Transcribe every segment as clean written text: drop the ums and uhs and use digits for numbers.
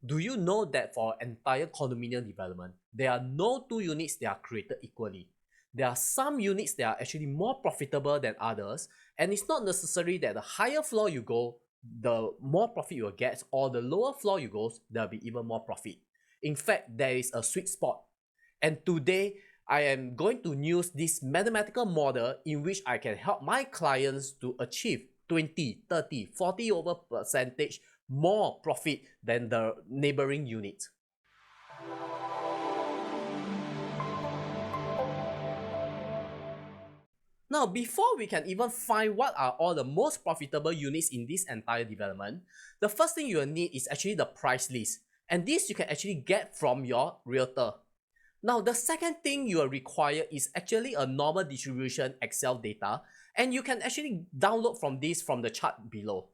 do you know that for entire condominium development, there are no two units that are created equally? There are some units that are actually more profitable than others, and it's not necessary that the higher floor you go, the more profit you will get, or the lower floor you go, there'll be even more profit. In fact, there is a sweet spot. And today, I am going to use this mathematical model in which I can help my clients to achieve 20, 30, 40 over percentage more profit than the neighboring unit. Now, before we can even find what are all the most profitable units in this entire development, the first thing you will need is actually the price list. And this you can actually get from your realtor. Now, the second thing you will require is actually a normal distribution Excel data, and you can actually download from this from the chart below.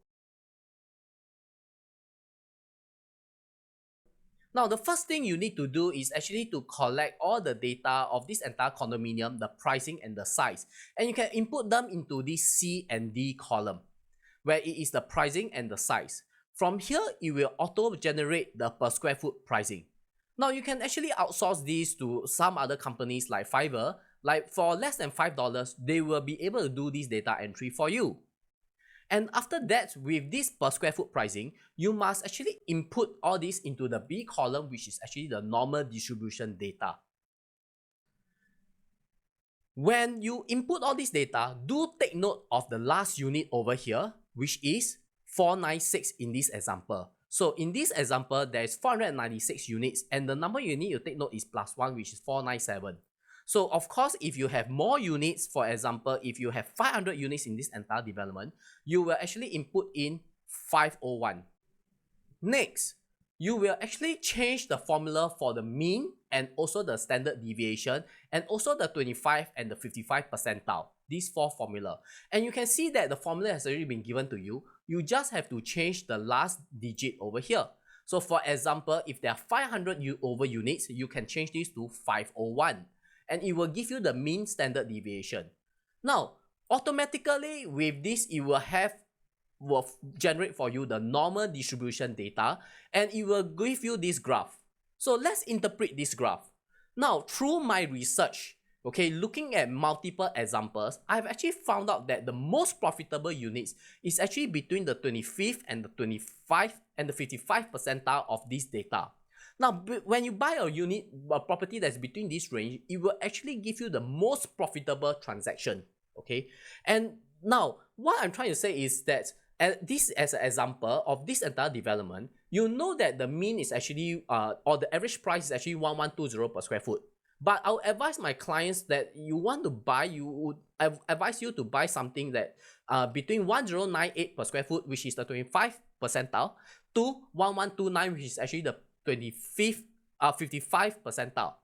Now, the first thing you need to do is actually to collect all the data of this entire condominium, the pricing and the size. And you can input them into this C and D column, where it is the pricing and the size. From here, it will auto-generate the per square foot pricing. Now, you can actually outsource this to some other companies like Fiverr. Like for less than $5, they will be able to do this data entry for you. And after that, with this per square foot pricing, you must actually input all this into the B column, which is actually the normal distribution data. When you input all this data, do take note of the last unit over here, which is 496 in this example. So in this example, there is 496 units, and the number you need to take note is +1, which is 497. So of course, if you have more units, for example, if you have 500 units in this entire development, you will actually input in 501. Next, you will actually change the formula for the mean and also the standard deviation and also the 25 and the 55 percentile, these four formula. And you can see that the formula has already been given to you. You just have to change the last digit over here. So for example, if there are 500 over units, you can change this to 501. And it will give you the mean standard deviation. Now, automatically with this, it will generate for you the normal distribution data, and it will give you this graph. So let's interpret this graph. Now, through my research, okay, looking at multiple examples, I've actually found out that the most profitable units is actually between the 25th and the 25 and the 55 percentile of this data. Now, when you buy a property that's between this range, it will actually give you the most profitable transaction, okay? And now, what I'm trying to say is that this as an example of this entire development, you know that the mean is actually, or the average price is actually 1120 per square foot. But I'll advise my clients that you want to buy, I advise you to buy something that between 1098 per square foot, which is the 25 percentile, to 1129, which is actually the 55 percentile.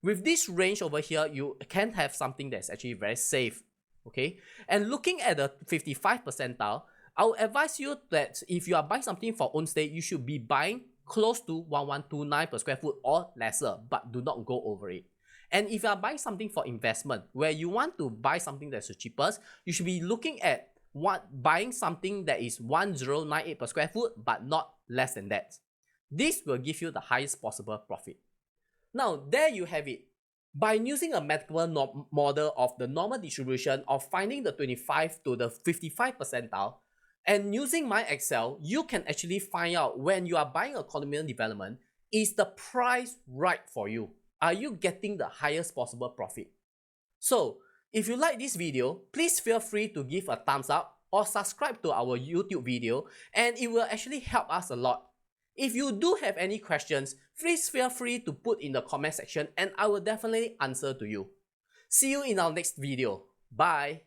With this range over here, you can have something that's actually very safe, okay? And looking at the 55 percentile, I would advise you that if you are buying something for own stay, you should be buying close to 1129 per square foot or lesser, but do not go over it. And if you are buying something for investment, where you want to buy something that's the cheapest, you should be looking at buying something that is 1098 per square foot, but not less than that. This will give you the highest possible profit. Now, there you have it. By using a mathematical model of the normal distribution of finding the 25 to the 55 percentile, and using my Excel, you can actually find out when you are buying a condominium development, is the price right for you? Are you getting the highest possible profit? So, if you like this video, please feel free to give a thumbs up or subscribe to our YouTube video, and it will actually help us a lot. If you do have any questions, please feel free to put in the comment section and I will definitely answer to you. See you in our next video. Bye.